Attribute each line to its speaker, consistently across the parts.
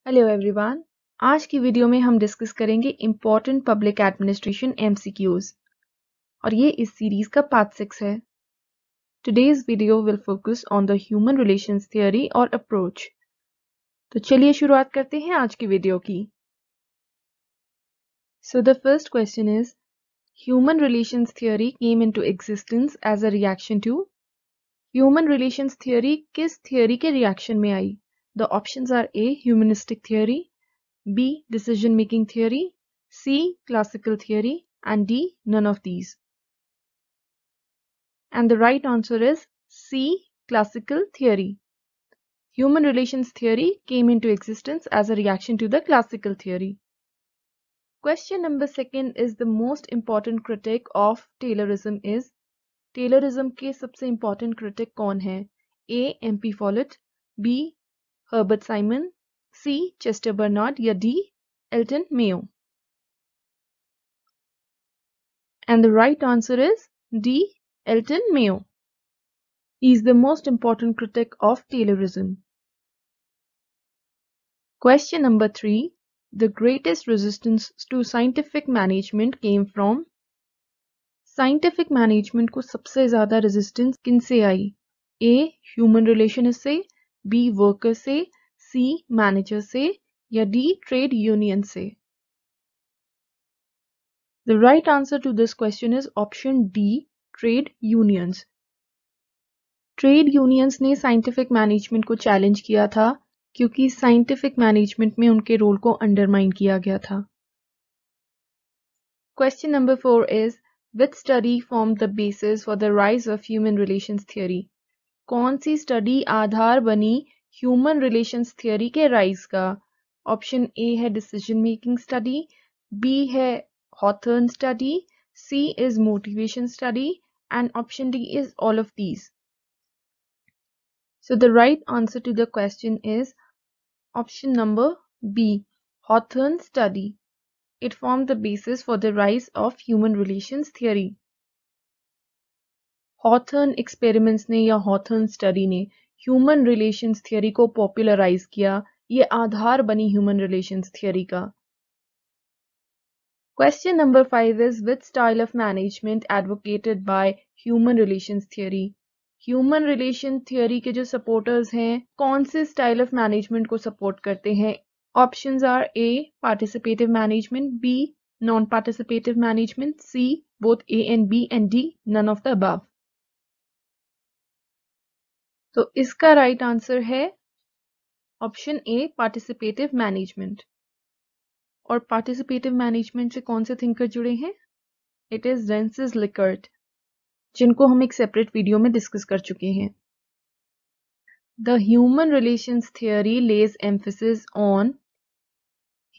Speaker 1: Hello everyone. आज की video में हम डिस्कस करेंगे इम्पोर्टेंट पब्लिक एडमिनिस्ट्रेशन MCQs और ये इस सीरीज का पार्ट 6 है। Today's video will focus on the human relations theory और अप्रोच। तो चलिए शुरुआत करते हैं आज की वीडियो की। So the first question is human relations theory came into existence as a reaction to. Human relations theory किस थ्योरी के रिएक्शन में आई? The options are A humanistic theory, B. Decision-making theory, C. Classical theory, and D. None of these. And the right answer is C. Classical theory. Human relations theory came into existence as a reaction to the classical theory. Question number 2 is the most important critic of Taylorism is Taylorism के सबसे important critic कौन है? A. M.P. Follett, B. Herbert Simon, C. Chester Bernard या D. Elton Mayo. And the right answer is D. Elton Mayo. He is the most important critic of Taylorism. Question number 3. The greatest resistance to scientific management came from? Scientific management को सबसे ज़्यादा resistance किनसे आई? A. Human relations से, B. Workers से, C. Managers से या D. Trade unions से? The right answer to this question is option D. Trade unions. Trade unions ने साइंटिफिक मैनेजमेंट को चैलेंज किया था क्योंकि साइंटिफिक मैनेजमेंट में उनके रोल को अंडरमाइन किया गया था। Question number 4 is which study form the basis for the rise of human relations theory. कौन सी स्टडी आधार बनी ह्यूमन रिलेशंस थ्योरी के राइज का? ऑप्शन ए है डिसीजन मेकिंग स्टडी, बी है Hawthorne study, C is motivation study and option D is all of these. So the right answer to the question is option number B, Hawthorne study. It formed the basis for the rise of human relations theory. Hawthorne Experiments ने या Hawthorne study ने human relations theory को popularize किया, ये आधार बनी human relations theory का. Question number 5 is which style of management advocated by human relations theory? Human relation theory के जो सपोर्टर्स हैं कौन से स्टाइल ऑफ मैनेजमेंट को सपोर्ट करते हैं? Options are A participative management, B non participative management, C both A and B and D none of the above. तो इसका राइट आंसर है ऑप्शन ए पार्टिसिपेटिव मैनेजमेंट. और पार्टिसिपेटिव मैनेजमेंट से कौन से थिंकर जुड़े हैं? इट इज रेंसिस लिकर्ट, जिनको हम एक सेपरेट वीडियो में डिस्कस कर चुके हैं. The human relations theory lays emphasis on.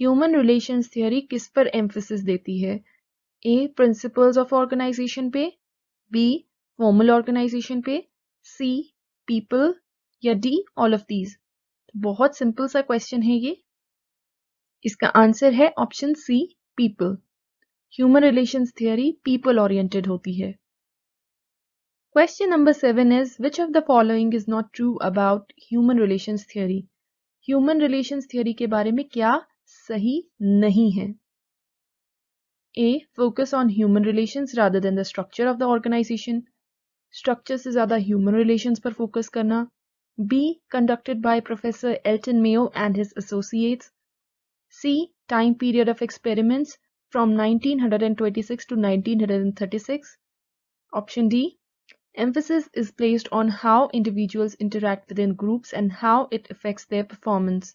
Speaker 1: Human relations theory किस पर एम्फेसिस देती है? ए प्रिंसिपल्स ऑफ ऑर्गेनाइजेशन पे, बी फॉर्मल ऑर्गेनाइजेशन पे, सी पीपल या डी ऑल ऑफ दीज. बहुत सिंपल सा क्वेश्चन है ये. इसका आंसर है option C people. Human relations theory people oriented होती है. Question number 7 is which of the following is not true about human relations theory? Human relations theory के बारे में क्या सही नहीं है? A. Focus on human relations rather than the structure of the organization. Structure से ज़्यादा human relations पर focus करना. B. Conducted by Professor Elton Mayo and his associates. C. Time period of experiments from 1926 to 1936. Option D. Emphasis is placed on how individuals interact within groups and how it affects their performance.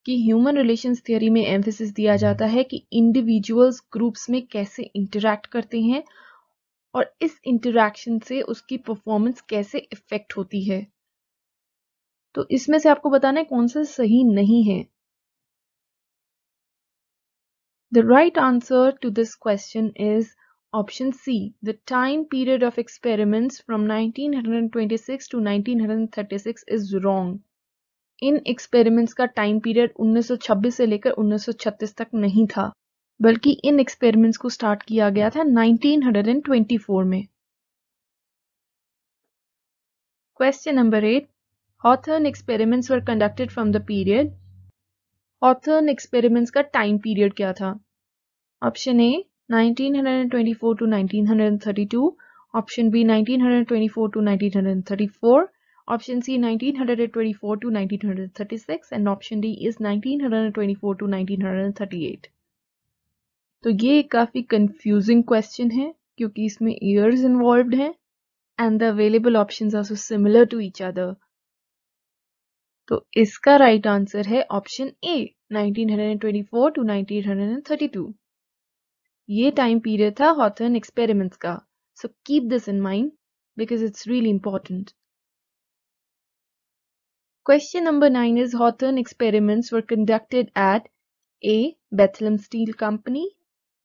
Speaker 1: कि human relations theory में emphasis दिया जाता है कि individuals groups में कैसे interact करते हैं और इस इंटरैक्शन से उसकी परफॉर्मेंस कैसे इफेक्ट होती है. तो इसमें से आपको बताना है कौन सा सही नहीं है. The right answer to this question is option C. The time period of experiments from 1926 to 1936 is wrong. In experiments का टाइम पीरियड 1926 से लेकर 1936 तक नहीं था, बल्कि इन एक्सपेरिमेंट्स को स्टार्ट किया गया था 1924 में. Question number 8. Hawthorne experiments were conducted from the period. Hawthorne experiments का टाइम पीरियड क्या था? Option A 1924 to 1932, option B 1924 to 1934, option C 1924 to 1936 and option D is 1924 to 1938. तो ये काफी कंफ्यूजिंग क्वेश्चन है क्योंकि इसमें ईयर्स इन्वॉल्व्ड हैं and the available options are so similar to each other. तो इसका राइट आंसर है ऑप्शन ए 1924 to 1932. ये टाइम पीरियड था हॉथर्न एक्सपेरिमेंट्स का. So keep this in mind because it's really important. Question number 9 is Hawthorne experiments were conducted at A. Bethlehem Steel Company,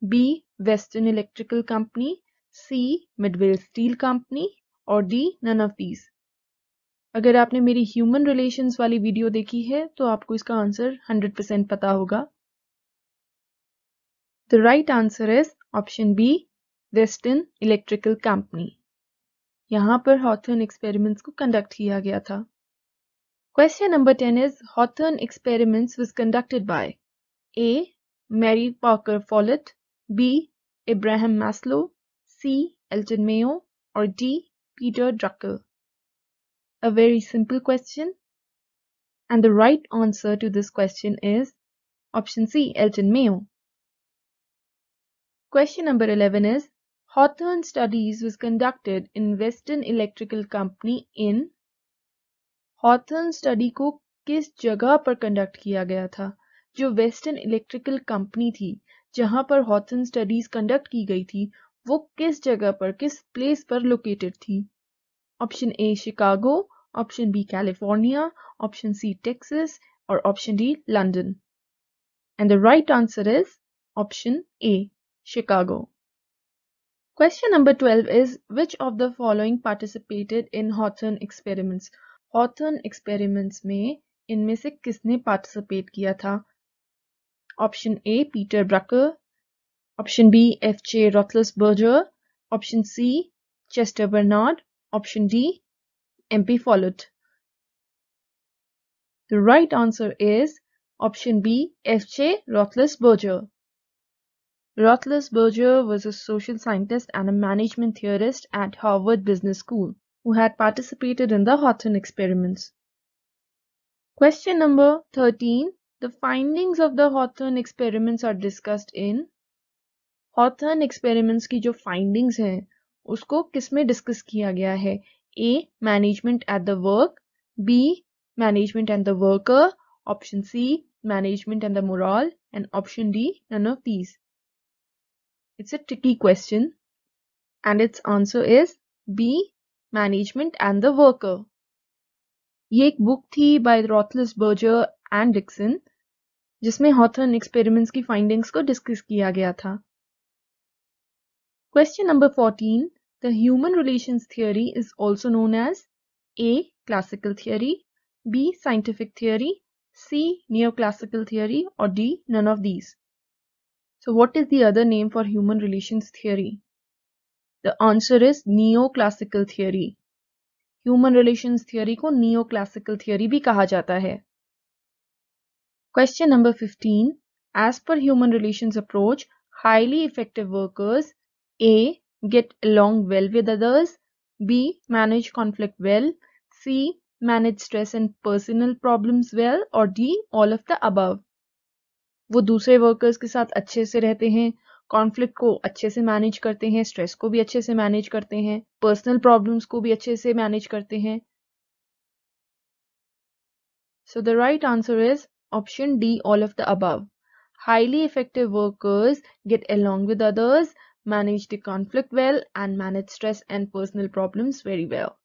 Speaker 1: B. Western Electrical Company, C. Midway Steel Company और D. None of these. अगर आपने मेरी human relations वाली video देखी है तो आपको इसका आंसर 100% पता होगा. The right answer is option B. Western Electrical Company. यहाँ पर Hawthorne experiments को कंडक्ट किया गया था. Question number 10 is Hawthorne experiments was conducted by A. Mary Parker Follett, B. Abraham Maslow, C. Elton Mayo or D. Peter Brucker. A very simple question and the right answer to this question is option C. Elton Mayo. Question number 11 is Hawthorne studies was conducted in Western Electrical Company in Hawthorne study को किस जगह पर conduct किया गया था? जो western electrical company थी जहां पर हॉथर्न स्टडीज कंडक्ट की गई थी वो किस जगह पर, किस प्लेस पर लोकेटेड थी? Option A Chicago, option B California, option C Texas और option D London. And the right answer is option A Chicago. Question number 12 is which of the following participated in Hawthorne experiments? Hawthorne experiments में इनमें से किसने participate किया था? Option A Peter Drucker, option B F J. Roethlisberger, option C Chester Barnard, option D M P. Follett. The right answer is option B F J. Roethlisberger. Roethlisberger was a social scientist and a management theorist at Harvard Business School who had participated in the Hawthorne experiments. Question number 13. The findings of the Hawthorne experiments are discussed in Hawthorne experiments की जो findings हैं उसको किसमें discuss किया गया है? A. Management at the work, B. Management and the worker, option C. Management and the morale and option D. None of these. It's a tricky question and its answer is B. Management and the worker. ये एक book थी by Roethlisberger and Dickson जिसमें Hawthorne experiments की findings को discuss किया गया था. Question number 14. The human relations theory is also known as A. Classical theory, B. Scientific theory, C. Neoclassical theory or D. None of these. So what is the other name for human relations theory? The answer is neoclassical theory. Human relations theory को neoclassical theory भी कहा जाता है. Question number 15. As per human relations approach, highly effective workers A. Get along well with others, B. Manage conflict well, C. Manage stress and personal problems well or D. All of the above. वो दूसरे workers के साथ अच्छे से रहते हैं, conflict को अच्छे से मैनेज करते हैं, स्ट्रेस को भी अच्छे से मैनेज करते हैं, पर्सनल प्रॉब्लम्स को भी अच्छे से मैनेज करते हैं. So the right answer is option D, all of the above. Highly effective workers get along with others, manage the conflict well and manage stress and personal problems very well.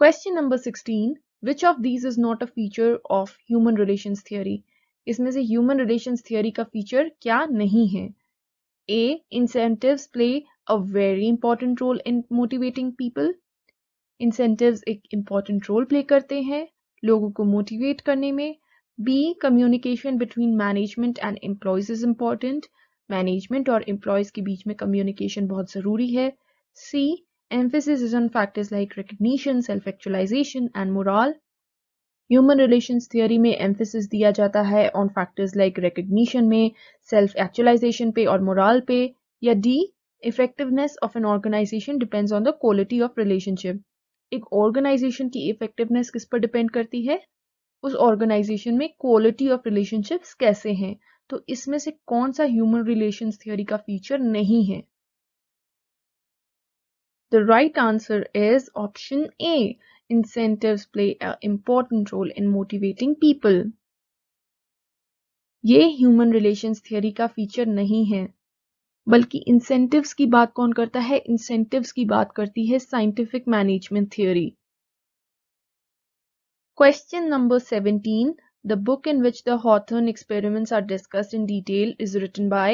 Speaker 1: Question number 16. Which of these is not a feature of human relations theory? इसमें से human relations theory का feature क्या नहीं है? A. Incentives play a very important role in motivating people. Incentives एक important role play करते हैं लोगों को motivate करने में. B. Communication between management and employees is important. Management और employees के बीच में communication बहुत ज़रूरी है. C. Emphasis is on factors like recognition, self-actualization and morale. Human relations theory में एम्फेसिस दिया जाता है ऑन फैक्टर्स लाइक रिकग्निशन में, सेल्फ एक्चुअलाइजेशन पे और मोरल पे, या D effectiveness of an organisation depends on the quality of relationship. एक ऑर्गेनाइजेशन की इफेक्टिवनेस किस पर डिपेंड करती है? उस ऑर्गेनाइजेशन में क्वालिटी ऑफ रिलेशनशिप्स कैसे हैं। तो इसमें से कौन सा ह्यूमन रिलेशंस थियोरी का फीचर नहीं है? The right answer is option A. Incentives play an important role in motivating people. ये ह्यूमन रिलेशंस थियोरी का फीचर नहीं है, बल्कि इंसेंटिव्स की बात कौन करता है? इंसेंटिव्स की बात करती है scientific management theory. Question number 17. The book in which the Hawthorne Experiments are discussed in detail is written by?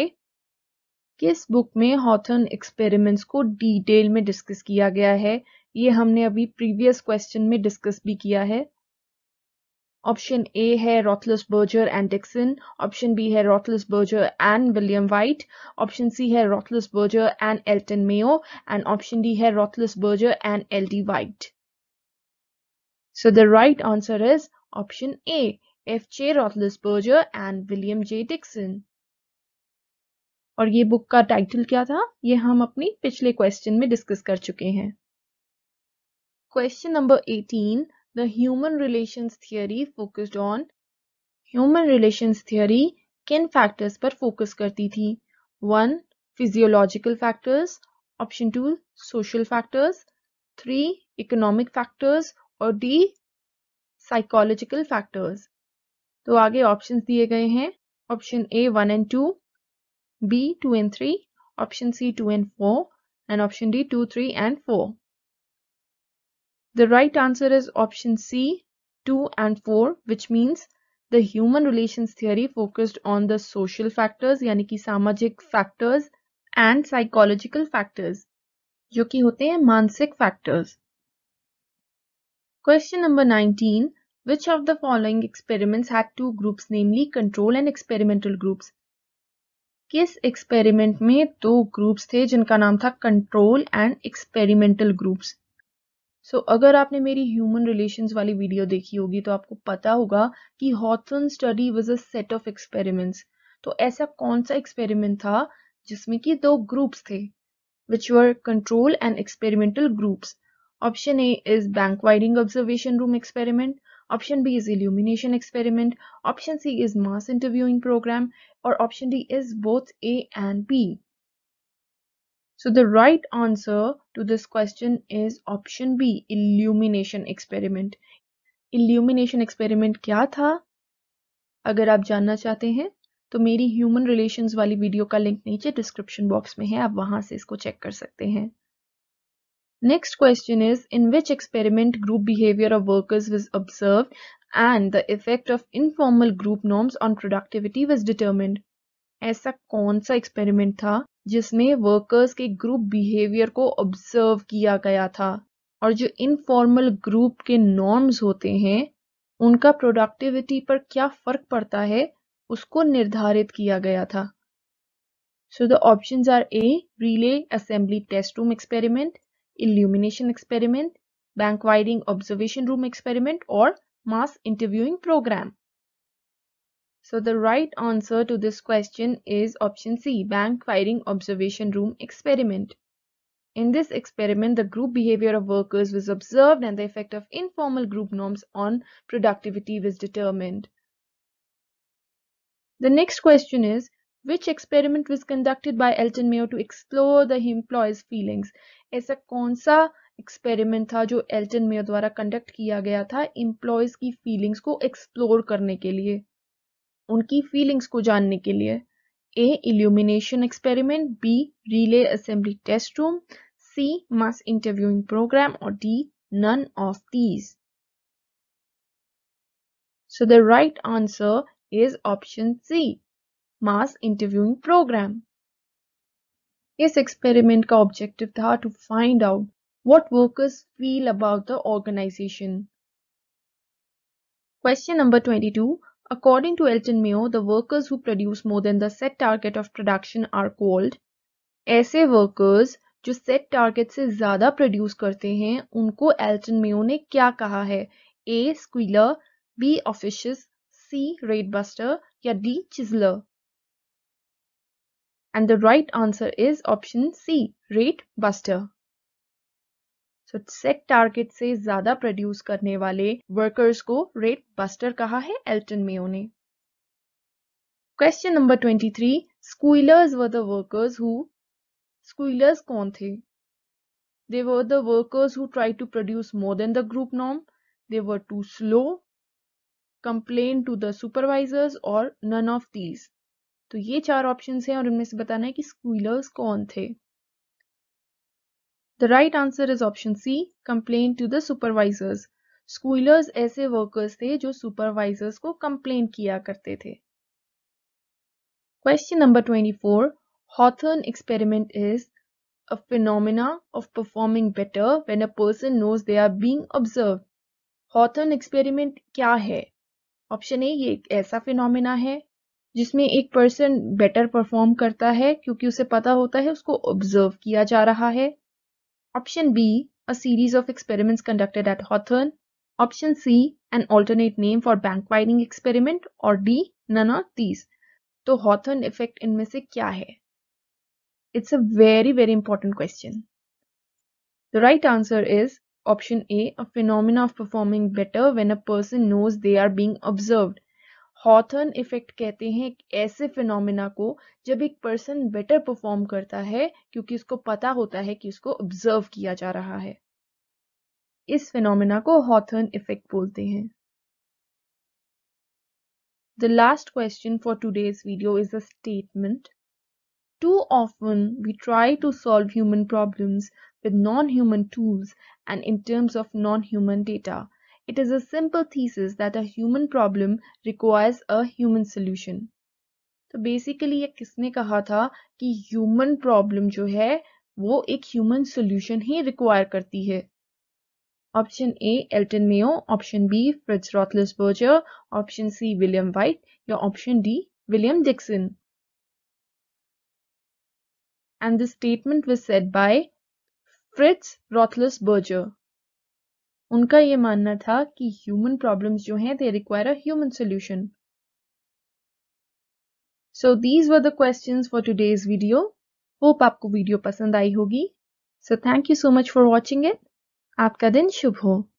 Speaker 1: किस बुक में हॉथर्न एक्सपेरिमेंट्स को डिटेल में डिस्कस किया गया है? ये हमने अभी प्रीवियस क्वेश्चन में डिस्कस भी किया है। ऑप्शन ए है Roethlisberger and Dickson, option B है Roethlisberger and William White, option C है Roethlisberger and Elton Mayo, and option D है Roethlisberger and L D. White. So the right answer is option A. F.J. Roethlisberger and William J. Dickson. और ये book का title क्या था? ये हम अपनी पिछले क्वेश्चन में डिस्कस कर चुके हैं। Question number 18. The human relations theory focused on? Human relations theory किन फैक्टर्स पर फोकस करती थी? 1. Physiological factors, option 2. Social factors, 3. Economic factors और D. Psychological factors. तो आगे ऑप्शंस दिए गए हैं। Option A 1 and 2, B 2 and 3, option C 2 and 4, and option D 2, 3 and 4. The right answer is option C 2 and 4, which means the human relations theory focused on the social factors यानी कि सामाजिक factors and psychological factors जो कि होते हैं मानसिक factors. Question number 19. Which of the following experiments had two groups, namely control and experimental groups? किस experiment में दो ग्रुप्स थे जिनका नाम था कंट्रोल एंड एक्सपेरिमेंटल ग्रुप्स? सो अगर आपने मेरी ह्यूमन रिलेशंस वाली वीडियो देखी होगी तो आपको पता होगा कि Hawthorne study was a set of experiments. तो ऐसा कौन सा एक्सपेरिमेंट था जिसमें कि दो ग्रुप्स थे, which were control and experimental groups? Option A is bank wiring observation room experiment, option B is illumination experiment, option C is mass interviewing program, or option D is both A and B. So the right answer to this question is option B, illumination experiment. Illumination experiment क्या था? अगर आप जानना चाहते हैं तो मेरी human relations वाली वीडियो का लिंक नीचे डिस्क्रिप्शन बॉक्स में है, आप वहां से इसको चेक कर सकते हैं। Next question is, in which experiment group behavior of workers was observed and the effect of informal group norms on productivity was determined? ऐसा कौन सा एक्सपेरिमेंट था जिसमें वर्कर्स के ग्रुप बिहेवियर को ऑब्जर्व किया गया था और जो इनफॉर्मल ग्रुप के नॉर्म्स होते हैं उनका प्रोडक्टिविटी पर क्या फर्क पड़ता है उसको निर्धारित किया गया था? So the options are A, relay assembly test room experiment, illumination experiment, bank widening observation room experiment, or mass interviewing program. So the right answer to this question is option C, bank widening observation room experiment. In this experiment, the group behavior of workers was observed and the effect of informal group norms on productivity was determined. The next question is, which experiment was conducted by Elton Mayo to explore the employees' feelings? ऐसा कौन सा experiment था जो Elton Mayo द्वारा conduct किया गया था employees की फीलिंग्स को एक्सप्लोर करने के लिए, उनकी फीलिंग्स को जानने के लिए? A, illumination experiment, B, relay assembly test room, C, mass interviewing program, or D, none of these. So the right answer is option C, mass interviewing program. इस एक्सपेरिमेंट का ऑब्जेक्टिव था to find out what workers feel about the organisation. Question number 22. According to Elton Mayo, the workers who produce more than the set target of production are called? ऐसे workers जो set target से ज्यादा produce करते हैं उनको Elton Mayo ने क्या कहा है? A, squealer, B. officious, C. raid buster या D. chiseler? And the right answer is option C, raid buster. So set target से ज्यादा प्रोड्यूस करने वाले वर्कर्स को रेट बस्टर कहा है एल्टन मेयो ने. Question number 23. Squealers were the workers who. Squealers कौन थे? They were the workers who tried to produce more than the group norm. They were too slow, complained to the supervisors, or none of these. तो ये चार options हैं और इनमें से बताना है कि स्क्वीलर्स कौन थे. The right answer is option C, complain to the supervisors. Squealers ऐसे वर्कर्स थे जो सुपरवाइजर्स को कंप्लेन किया करते थे. Question number 24. Hawthorne experiment is a phenomena of performing better when a person knows they are being observed. Hawthorne experiment क्या है? Option ए, ये एक ऐसा फिनोमेना है जिसमें एक पर्सन बेटर परफॉर्म करता है क्योंकि उसे पता होता है उसको ऑब्जर्व किया जा रहा है. Option B, a series of experiments conducted at Hawthorne. Option C, an alternate name for bank widening experiment. और डी, none of these. तो Hawthorne effect इनमें से क्या है? It's a very very important question. The right answer is option A, a phenomena of performing better when a person knows they are being observed. Hawthorne effect कहते हैं एक ऐसे phenomena को जब एक पर्सन बेटर परफॉर्म करता है क्योंकि उसको पता होता है कि उसको ऑब्जर्व किया जा रहा है. इस फिनोमेना को Hawthorne effect बोलते हैं. The last question for today's video is a statement. Too often we try to solve human problems with non-human tools and in terms of non-human data. It is a simple thesis that a human problem requires a human solution. तो basically ये किसने कहा था कि human problem जो है वो एक ह्यूमन सॉल्यूशन ही रिक्वायर करती है. Option A, Elton Mayo. Option B, Fritz Roethlisberger. Option C, William Whyte. या option D, William Dickson. And this statement was said by Fritz Roethlisberger. उनका ये मानना था कि ह्यूमन प्रॉब्लम्स जो हैं they require a human solution. So these were the questions for today's video. Hope आपको video पसंद आई होगी. So thank you so much for watching it. आपका दिन शुभ हो.